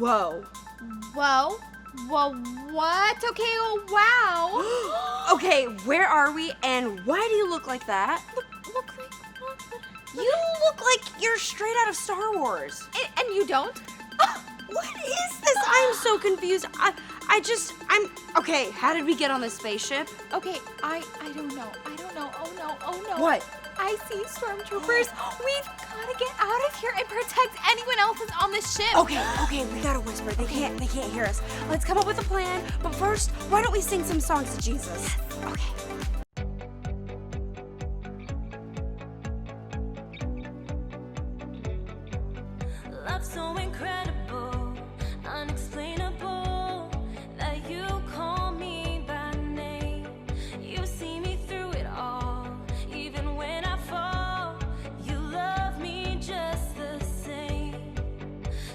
Whoa. Whoa. Whoa, what? Okay, oh, wow. Okay, where are we and why do you look like that? Look like what? You look like you're straight out of Star Wars. And you don't? What is this? I'm so confused. Okay, how did we get on this spaceship? Okay, I don't know. Oh no. What? I see stormtroopers. We've gotta get out of here and protect anyone else that's on this ship. Okay, we gotta whisper. They can't hear us. Let's come up with a plan. But first, why don't we sing some songs to Jesus? Okay. Love so incredible, unexplainable, that you call me by name. You see me through it all, even when I fall. You love me just the same.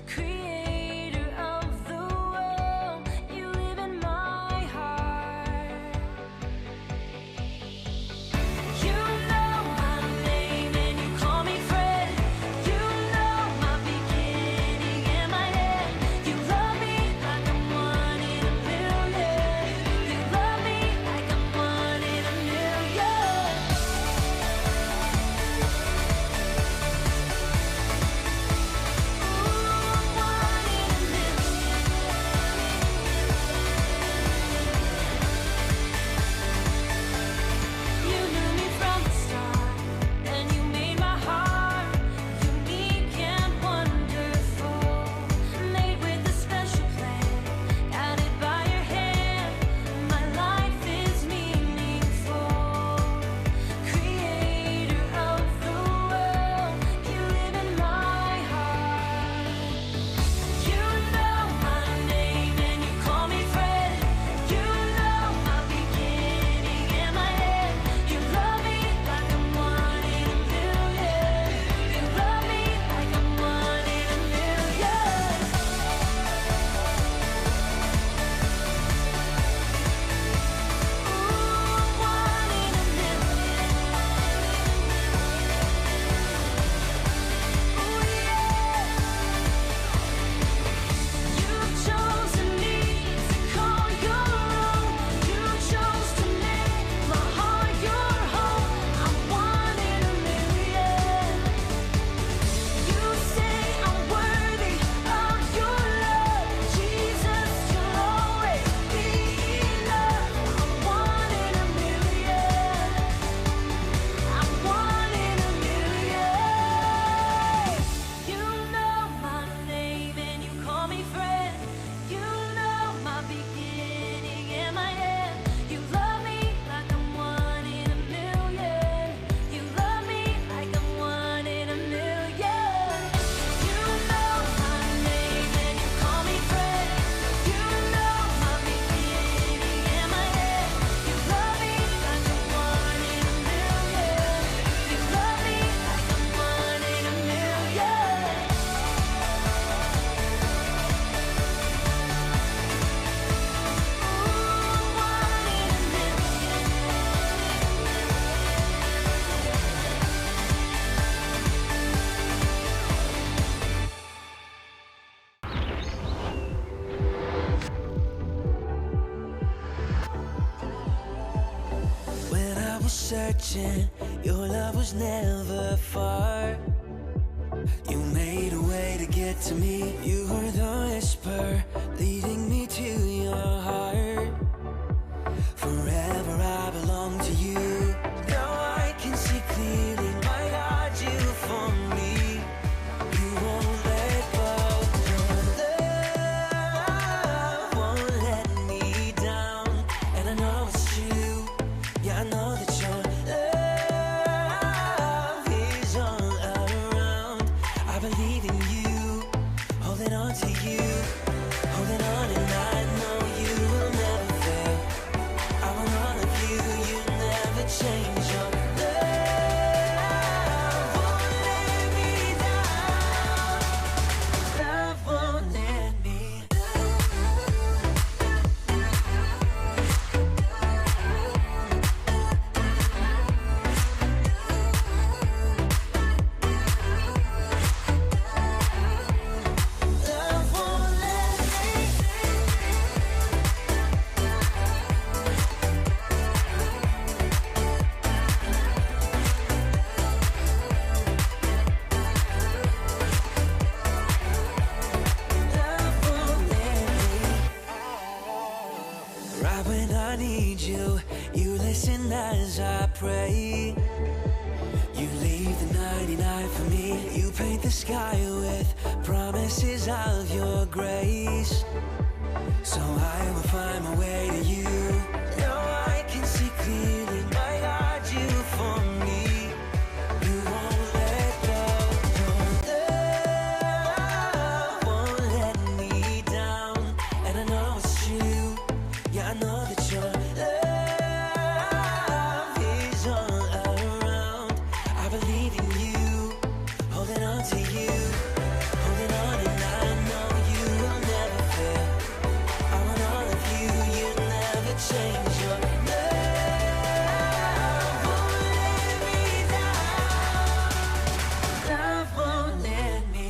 Creator of the world, you live in my heart. You know my name and you call me friend. You know my beginning and my end. You love me like I'm one in a million. You love me like I'm one in a million. Ooh, one in a million. You knew me from the start, and you made my heart unique and wonderful. Made with a special plan, guided by your hand. My life is meaningful. Creator of the world, you live in my heart. You know my name and you call me friend. You know my beginning and my end. You love me like I'm one in a million. You love me like I'm one in a million. Ooh, one in a million. Ooh, yeah. You've chosen me to call your own. You chose to make my heart your home. I'm one in a million. You say I'm worthy of your love. Jesus, you'll always be enough. I'm one in a million. I'm one in a million. You know my name and you call me friend. You know my beginning and my end. You love me like I'm one in a million. You love me like I'm one in a million. You know my name and you call me friend. You know my beginning and my end. You love me like I'm one in a million. You love me like I'm one in a million. Ooh, one in a When I was searching, your love was never far. You made a way to get to me. You were the whisper leading me to your heart. Forever I belong to you. Now I can see clearly, my God, you for me. You won't let go. Your love won't let me down. And I know it's true. Yeah, I know that your love is all around. I believe in you, holding on to you, holding on, and I know Right when I need you, you listen as I pray. You leave the 99 for me. You paint the sky with promises of your grace. So I will find my way to you. Now I can see clearly, my God, you for me. You won't let go. Your love won't let me down. And I know it's true. Yeah, I know that your love is all around. I believe in you, holding on to you, holding on, and I know you will never fail. I want all of you, you never change. Your love won't let me down. Love won't let me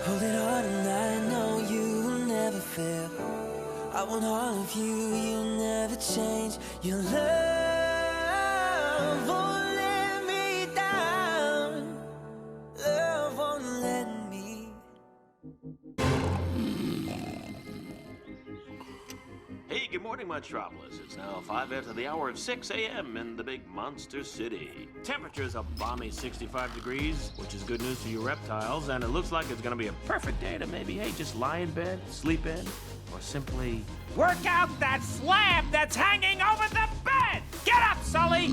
holding on, and I know you will never fail. I want all of you, you'll never change. Your love won't let me down. Love won't let me. Hey, good morning, Metropolis. It's now 5 after the hour of 6 a.m. in the big monster city. Temperature's a balmy 65 degrees, which is good news for you reptiles, and it looks like it's gonna be a perfect day to maybe, hey, just lie in bed, sleep in, or simply work out that slab that's hanging over the bed! Get up, Sully!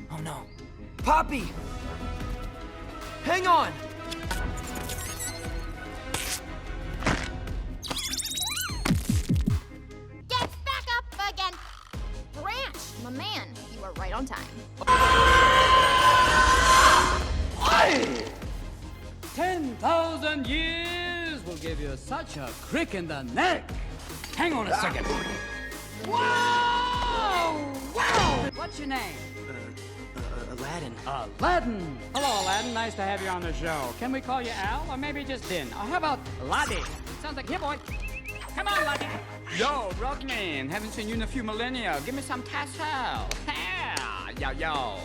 Oh no. Poppy! Hang on! Get back up again. Branch, my man, you are right on time. 10,000 years will give you such a crick in the neck. Hang on a second. Whoa! Wow! What's your name? Aladdin. Aladdin. Hello, Aladdin. Nice to have you on the show. Can we call you Al, or maybe just Din? Or how about Laddie? Sounds like here, boy. Come on, Laddie. Yo, Rockman. Haven't seen you in a few millennia. Give me some tassel. Yeah, yo, yo.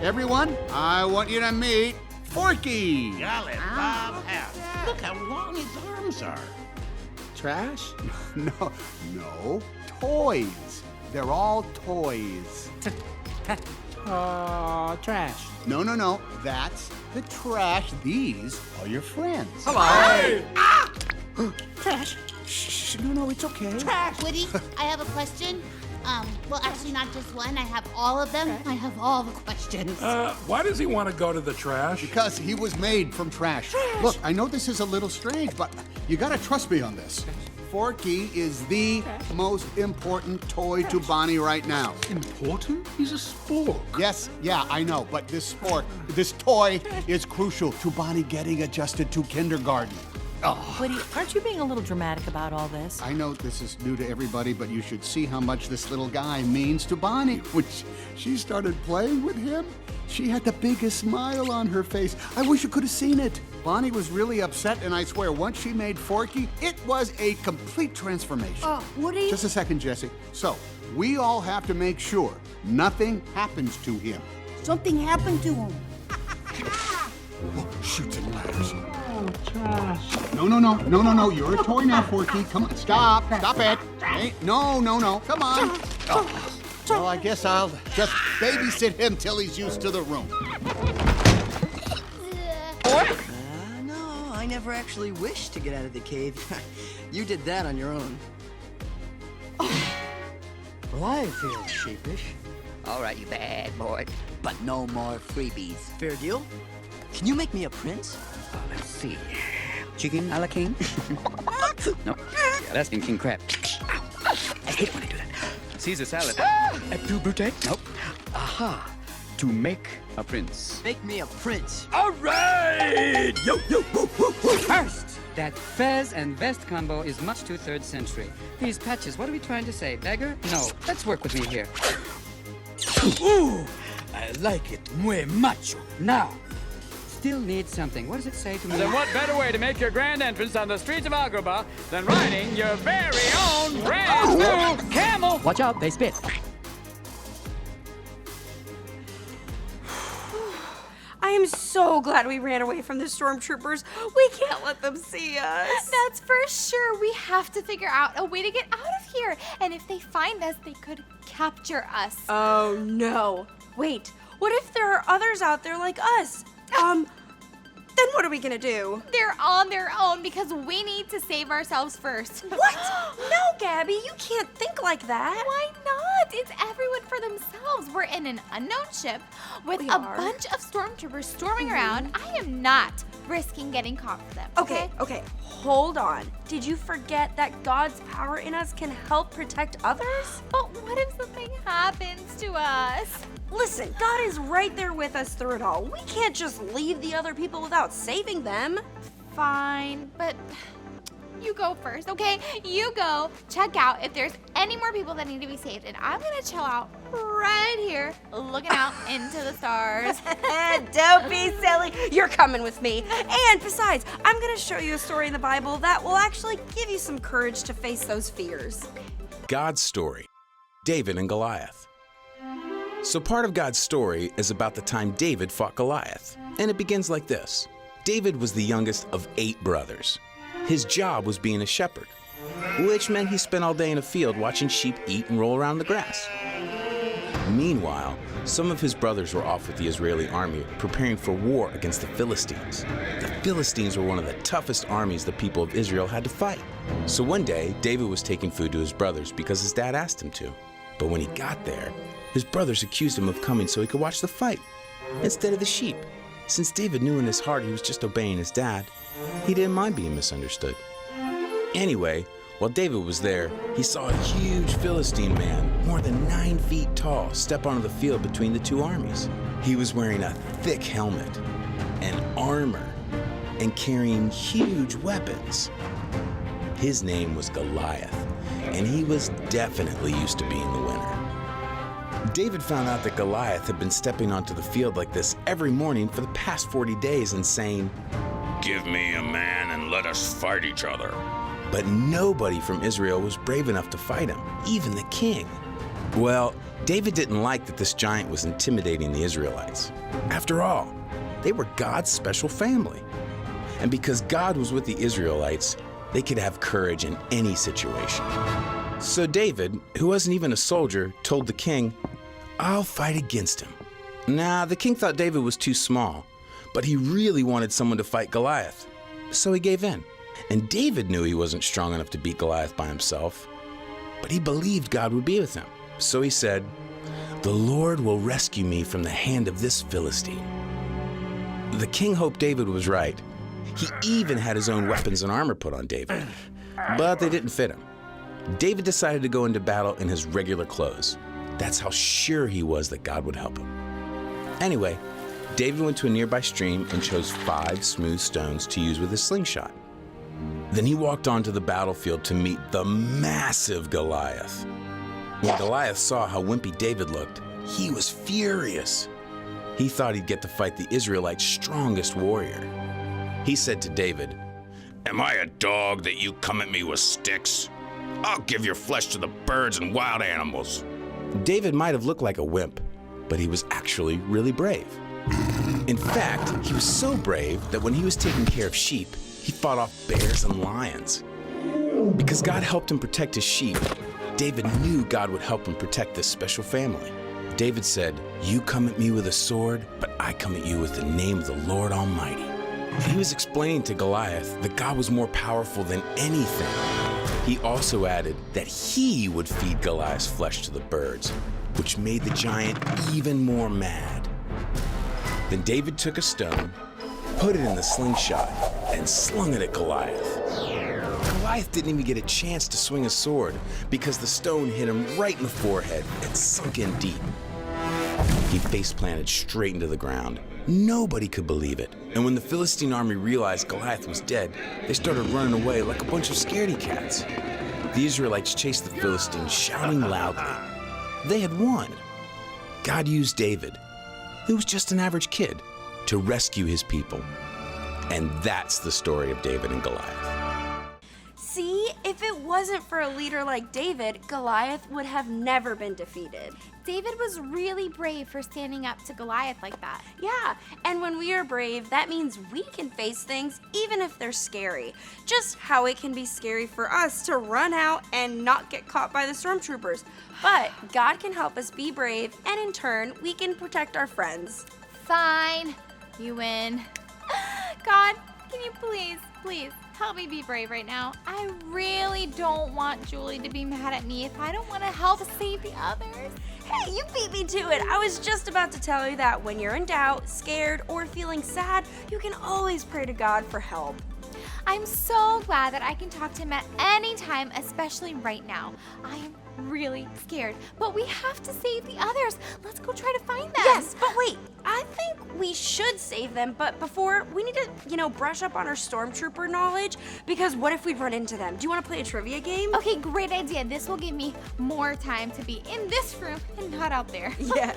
Everyone, I want you to meet Forky. Golly, Bob House. Look how long his arms are. Trash? No, toys. They're all toys. Trash. No, that's the trash. These are your friends. Trash. Shh, no, it's okay. Woody, I have a question. Well, actually, not just one. I have all of them. I have all the questions. Why does he want to go to the trash? Because he was made from trash. Look, I know this is a little strange, but you gotta trust me on this. Forky is the most important toy to Bonnie right now. Important? He's a spork. Yes, yeah, I know, but this toy is crucial to Bonnie getting adjusted to kindergarten. Woody, aren't you being a little dramatic about all this? I know this is new to everybody, but you should see how much this little guy means to Bonnie. When she started playing with him, she had the biggest smile on her face. I wish you could have seen it. Bonnie was really upset, and I swear, once she made Forky, it was a complete transformation. Oh, Woody? Just a second, Jesse. So, we all have to make sure nothing happens to him. Something happened to him. Oh, shoots and ladders. No. You're a toy now, Forky. Come on, stop it. Hey, no. Come on. Oh. Well, I guess I'll just babysit him till he's used to the room. No, I never actually wished to get out of the cave. You did that on your own. Well, I feel sheepish. All right, you bad boy. But no more freebies. Fair deal? Can you make me a prince? Let's see. Chicken a la king? No. Yeah, that's king crab. I hate when I do that. Caesar salad. Et tu brute? Nope. Aha. To make a prince. Make me a prince. All right! Yo, woo. First, that fez and vest combo is much too 3rd century. These patches, what are we trying to say? Beggar? No. Let's work with me here. Ooh! I like it. Muy macho. Now, still need something. What does it say to me? Then what better way to make your grand entrance on the streets of Agrabah than riding your very own brand new camel? Watch out, they spit. I am so glad we ran away from the stormtroopers. We can't let them see us. That's for sure. We have to figure out a way to get out of here. And if they find us, they could capture us. Oh, no. Wait, what if there are others out there like us? Then what are we gonna do? They're on their own because we need to save ourselves first. What? No, Gabby, you can't think like that. Why not? It's everyone for themselves. We're in an unknown ship with We a are. bunch of stormtroopers storming around. I am not risking getting caught for them. Okay, hold on. Did you forget that God's power in us can help protect others? But what if something happens to us? Listen, God is right there with us through it all. We can't just leave the other people without saving them. Fine, but you go first, okay? You go check out if there's any more people that need to be saved, and I'm gonna chill out right here, looking out into the stars. Don't be silly. You're coming with me. And besides, I'm gonna show you a story in the Bible that will actually give you some courage to face those fears. God's story, David and Goliath. So part of God's story is about the time David fought Goliath. And it begins like this. David was the youngest of 8 brothers. His job was being a shepherd, which meant he spent all day in a field watching sheep eat and roll around the grass. Meanwhile, some of his brothers were off with the Israeli army preparing for war against the Philistines. The Philistines were one of the toughest armies the people of Israel had to fight. So one day, David was taking food to his brothers because his dad asked him to. But when he got there, his brothers accused him of coming so he could watch the fight instead of the sheep. Since David knew in his heart he was just obeying his dad, he didn't mind being misunderstood. Anyway, while David was there, he saw a huge Philistine man, more than 9 feet tall, step onto the field between the 2 armies. He was wearing a thick helmet and armor and carrying huge weapons. His name was Goliath, and he was definitely used to being the winner. David found out that Goliath had been stepping onto the field like this every morning for the past 40 days and saying, "Give me a man and let us fight each other." But nobody from Israel was brave enough to fight him, even the king. Well, David didn't like that this giant was intimidating the Israelites. After all, they were God's special family. And because God was with the Israelites, they could have courage in any situation. So David, who wasn't even a soldier, told the king, "I'll fight against him." Nah, the king thought David was too small, but he really wanted someone to fight Goliath. So he gave in. And David knew he wasn't strong enough to beat Goliath by himself, but he believed God would be with him. So he said, "The Lord will rescue me from the hand of this Philistine." The king hoped David was right. He even had his own weapons and armor put on David, but they didn't fit him. David decided to go into battle in his regular clothes. That's how sure he was that God would help him. Anyway, David went to a nearby stream and chose 5 smooth stones to use with his slingshot. Then he walked onto the battlefield to meet the massive Goliath. When Goliath saw how wimpy David looked, he was furious. He thought he'd get to fight the Israelites' strongest warrior. He said to David, "Am I a dog that you come at me with sticks? I'll give your flesh to the birds and wild animals." David might have looked like a wimp, but he was actually really brave. In fact, he was so brave that when he was taking care of sheep, he fought off bears and lions. Because God helped him protect his sheep, David knew God would help him protect this special family. David said, "You come at me with a sword, but I come at you with the name of the Lord Almighty." He was explaining to Goliath that God was more powerful than anything. He also added that he would feed Goliath's flesh to the birds, which made the giant even more mad. Then David took a stone, put it in the slingshot, and slung it at Goliath. Goliath didn't even get a chance to swing a sword because the stone hit him right in the forehead and sunk in deep. He face-planted straight into the ground. Nobody could believe it. And when the Philistine army realized Goliath was dead, they started running away like a bunch of scaredy cats. The Israelites chased the Philistines, shouting loudly. They had won. God used David, who was just an average kid, to rescue his people. And that's the story of David and Goliath. See, if it wasn't for a leader like David, Goliath would have never been defeated. David was really brave for standing up to Goliath like that. Yeah, and when we are brave, that means we can face things even if they're scary. Just how it can be scary for us to run out and not get caught by the stormtroopers. But God can help us be brave, and in turn, we can protect our friends. Fine, you win. God, can you please help me be brave right now? I really don't want Julie to be mad at me if I don't want to help save the others. Hey, you beat me to it. I was just about to tell you that when you're in doubt, scared, or feeling sad, you can always pray to God for help. I'm so glad that I can talk to him at any time, especially right now. I am really scared, but we have to save the others. Let's go try to find them. Yes, but wait, I think we should save them, but before, we need to, brush up on our stormtrooper knowledge, because what if we run into them? Do you want to play a trivia game? Okay, great idea. This will give me more time to be in this room and not out there. Yes.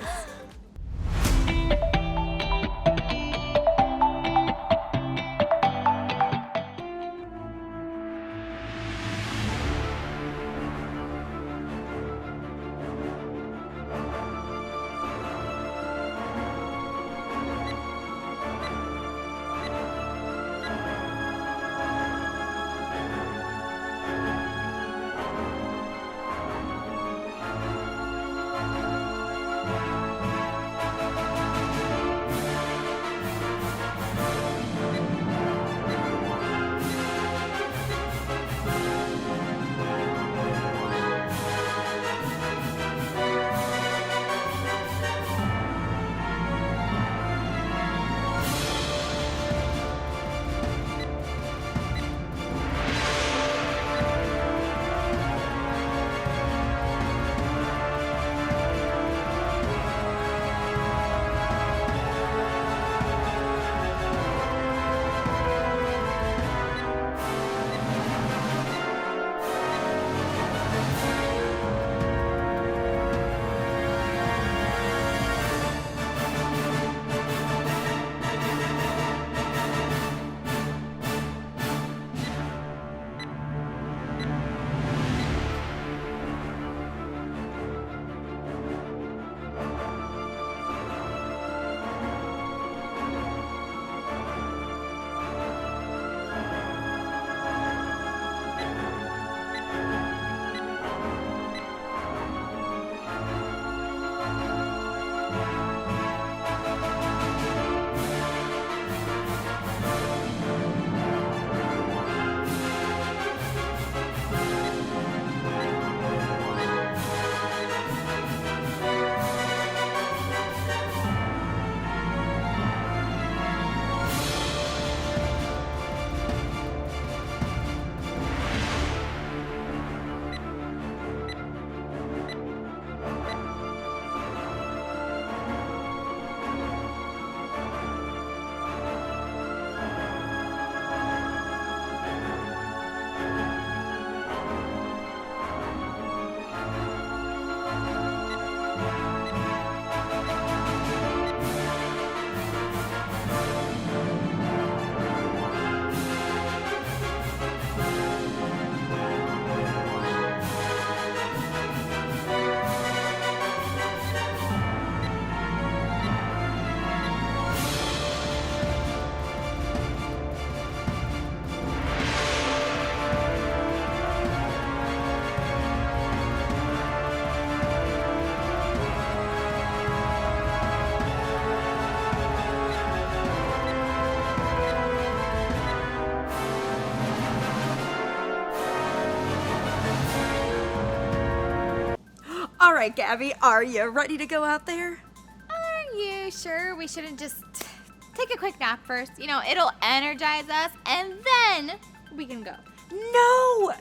right, Gabby, are you ready to go out there? Are you sure we shouldn't just take a quick nap first? You know, it'll energize us, and then we can go. No,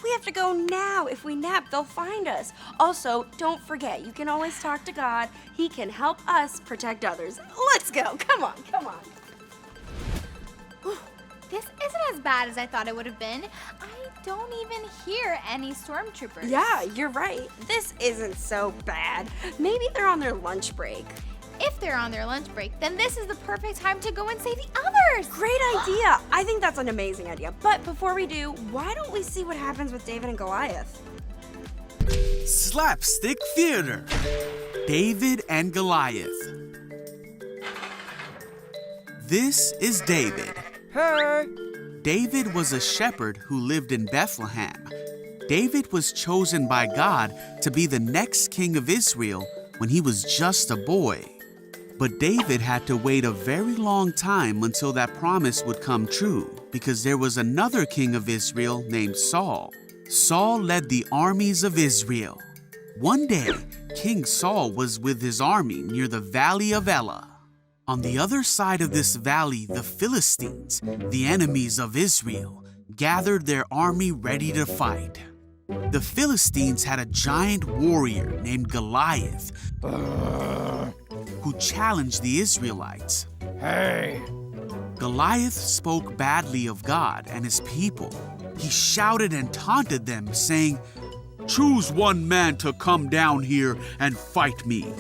we have to go now. If we nap, they'll find us. Also, don't forget, you can always talk to God. He can help us protect others. Let's go. Come on. This isn't as bad as I thought it would have been. I don't even hear any stormtroopers. Yeah, you're right. This isn't so bad. Maybe they're on their lunch break. If they're on their lunch break, then this is the perfect time to go and save the others. Great idea. I think that's an amazing idea. But before we do, why don't we see what happens with David and Goliath? Slapstick Theater. David and Goliath. This is David. Hey! David was a shepherd who lived in Bethlehem. David was chosen by God to be the next king of Israel when he was just a boy. But David had to wait a very long time until that promise would come true, because there was another king of Israel named Saul. Saul led the armies of Israel. One day, King Saul was with his army near the Valley of Elah. On the other side of this valley, the Philistines, the enemies of Israel, gathered their army ready to fight. The Philistines had a giant warrior named Goliath who challenged the Israelites. Hey! Goliath spoke badly of God and his people. He shouted and taunted them, saying, "Choose one man to come down here and fight me."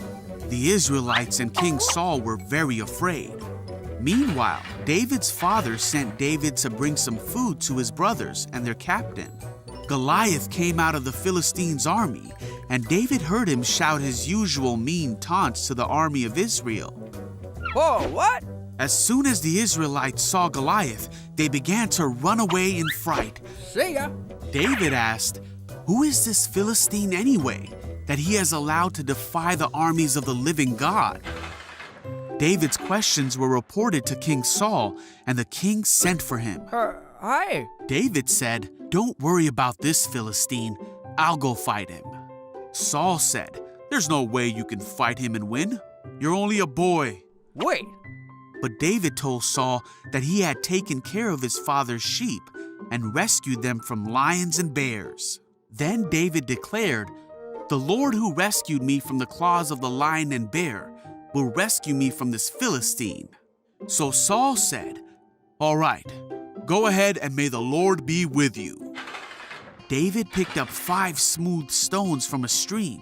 The Israelites and King Saul were very afraid. Meanwhile, David's father sent David to bring some food to his brothers and their captain. Goliath came out of the Philistines' army, and David heard him shout his usual mean taunts to the army of Israel. Whoa, what? As soon as the Israelites saw Goliath, they began to run away in fright. See ya. David asked, "Who is this Philistine anyway, that he has allowed to defy the armies of the living God?" David's questions were reported to King Saul, and the king sent for him. Hi. David said, "Don't worry about this Philistine. I'll go fight him." Saul said, "There's no way you can fight him and win. You're only a boy." Wait. But David told Saul that he had taken care of his father's sheep and rescued them from lions and bears. Then David declared, "The Lord who rescued me from the claws of the lion and bear will rescue me from this Philistine." So Saul said, "All right, go ahead and may the Lord be with you." David picked up 5 smooth stones from a stream.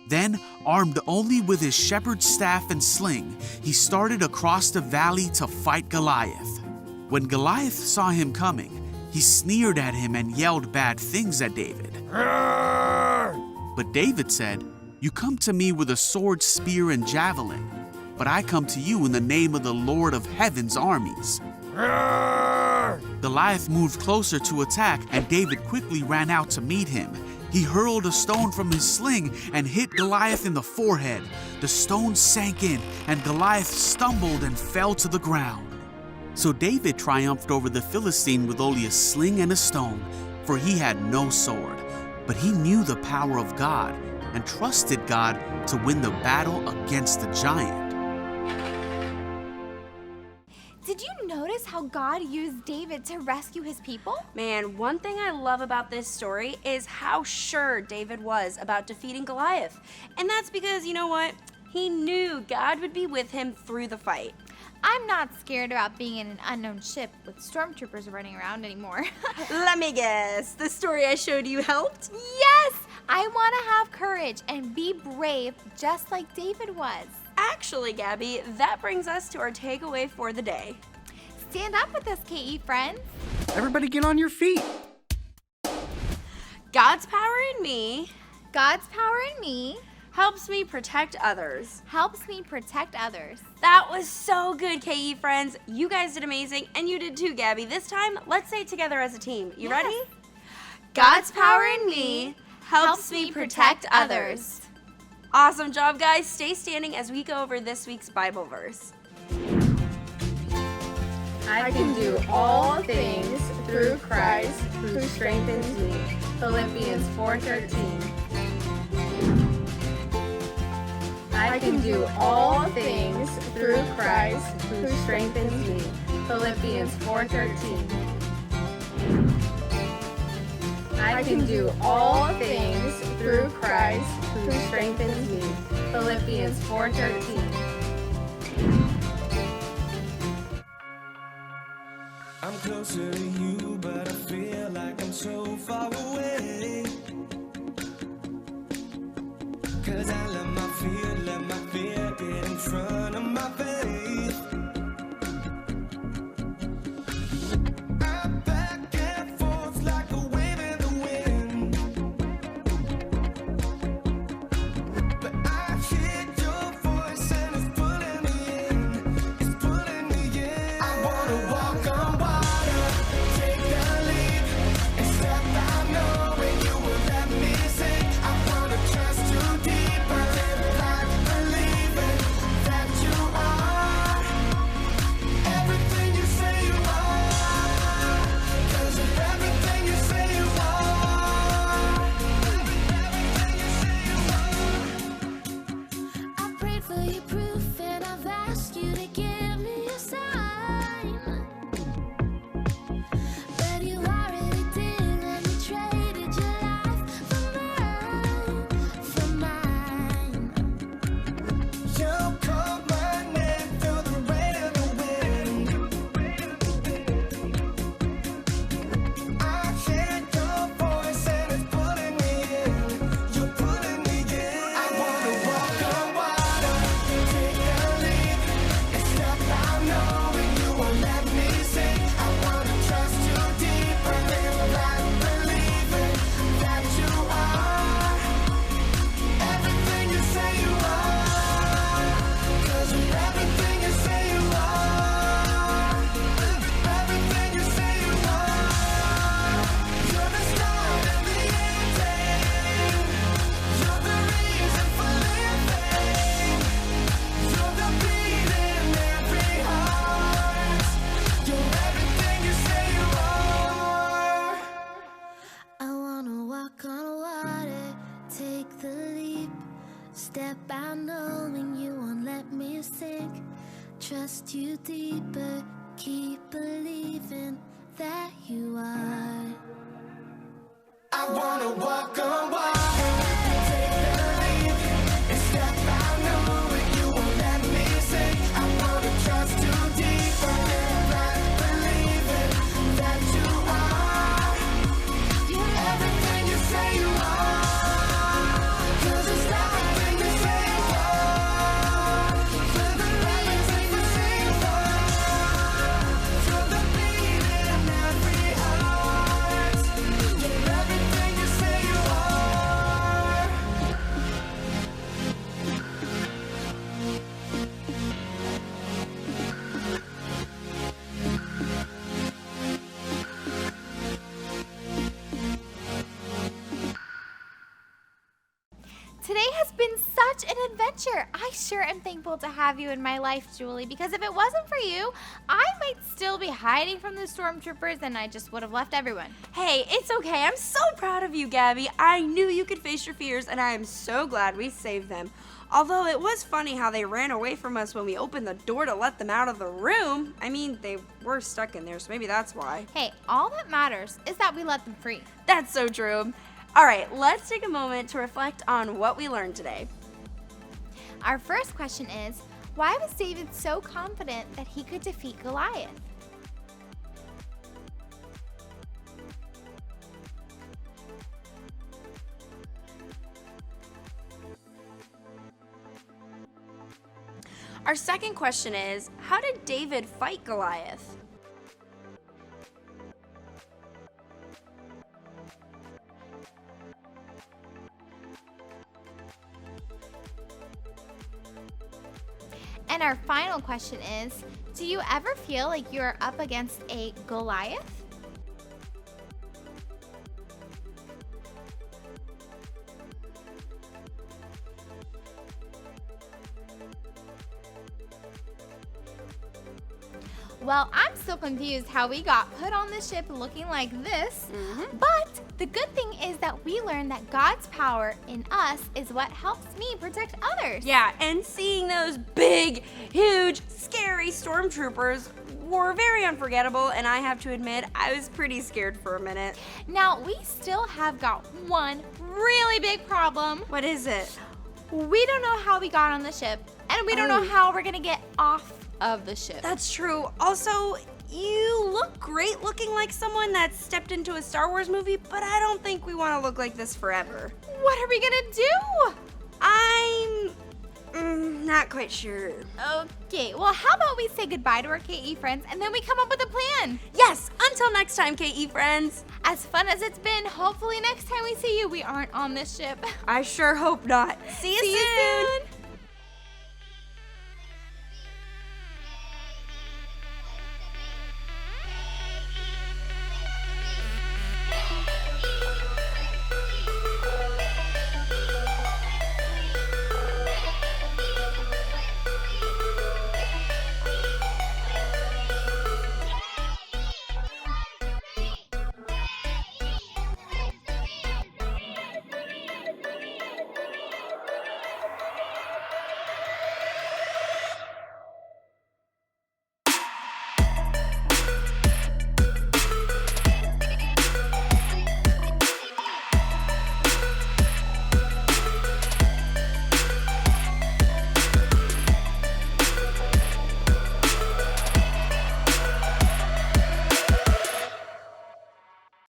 Then, armed only with his shepherd's staff and sling, he started across the valley to fight Goliath. When Goliath saw him coming, he sneered at him and yelled bad things at David. But David said, "You come to me with a sword, spear, and javelin, but I come to you in the name of the Lord of Heaven's armies." Goliath moved closer to attack, and David quickly ran out to meet him. He hurled a stone from his sling and hit Goliath in the forehead. The stone sank in, and Goliath stumbled and fell to the ground. So David triumphed over the Philistine with only a sling and a stone, for he had no sword. But he knew the power of God and trusted God to win the battle against the giant. Did you notice how God used David to rescue his people? Man, one thing I love about this story is how sure David was about defeating Goliath. And that's because, you know what? He knew God would be with him through the fight. I'm not scared about being in an unknown ship with stormtroopers running around anymore. Let me guess, the story I showed you helped? Yes! I want to have courage and be brave just like David was. Actually, Gabby, that brings us to our takeaway for the day. Stand up with us, KE friends. Everybody get on your feet. God's power in me. God's power in me. Helps me protect others. Helps me protect others. That was so good, KE friends. You guys did amazing, and you did too, Gabby. This time, let's say it together as a team. You ready? God's power in me helps me protect others. Awesome job, guys. Stay standing as we go over this week's Bible verse. I can do all things through Christ who strengthens me. Philippians 4:13. I can do all things through Christ who strengthens me. Philippians 4:13. I can do all things through Christ who strengthens me. Philippians 4:13. I'm closer to you, but I feel like I'm so far away. 'Cause I let my fear get in front of my faith. I'm back and forth like a wave in the wind. But I hear your voice and it's pulling me in. It's pulling me in. I wanna walk on water, take the leap, and step out knowing you will let me sink. I wanna trust you deeper, live like believing that you are everything you say you are. 'Cause you're everything you say you are. Everything you say you are. I prayed for your proof and I've asked you to give me a sign. But you already did and you traded your life for mine. You called my name through the rain and the wind. I hear your voice and it's pulling me in. You're pulling me in. I wanna walk on water, take a leap, and step out knowing you won't let me sink. I wanna trust you deeper, live like believing that you are everything you say you are. 'Cause you're everything you say you are. Everything you say you are. You're the start and the ending. You're the reason for living. You're the beat in every heart. You're everything you say you are. I wanna walk on water, take the leap, step out knowing you won't let me sink. Trust you deeper, keep believing that you are. I wanna walk on water, take the leap, and step out knowing you won't let me sink. I wanna trust you deeper, live like believing that you are. You're everything you say you are. 'Cause it's everything you say you are. You're the reason you say you are. You're the beat in every heart. You're everything you say you are. Today has been such an adventure. I sure am thankful to have you in my life, Julie, because if it wasn't for you, I might still be hiding from the stormtroopers and I just would have left everyone. Hey, it's okay. I'm so proud of you, Gabby. I knew you could face your fears, and I am so glad we saved them. Although it was funny how they ran away from us when we opened the door to let them out of the room. I mean, they were stuck in there, so maybe that's why. Hey, all that matters is that we let them free. That's so true. All right, let's take a moment to reflect on what we learned today. Our first question is, why was David so confident that he could defeat Goliath? Our second question is, how did David fight Goliath? And our final question is, do you ever feel like you are up against a Goliath? Well, I'm still confused how we got put on the ship looking like this. But the good thing is that we learned that God's power in us is what helps me protect others. Yeah, and seeing those big, huge, scary stormtroopers were very unforgettable, and I have to admit, I was pretty scared for a minute. Now, we still have got one really big problem. What is it? We don't know how we got on the ship, and we don't know how we're gonna get off of the ship. That's true. Also, you look great looking like someone that stepped into a Star Wars movie, but I don't think we want to look like this forever. What are we gonna do? I'm not quite sure. Okay, well, how about we say goodbye to our KE friends and then we come up with a plan? Yes, until next time, KE friends. As fun as it's been, hopefully next time we see you, we aren't on this ship. I sure hope not. See you soon.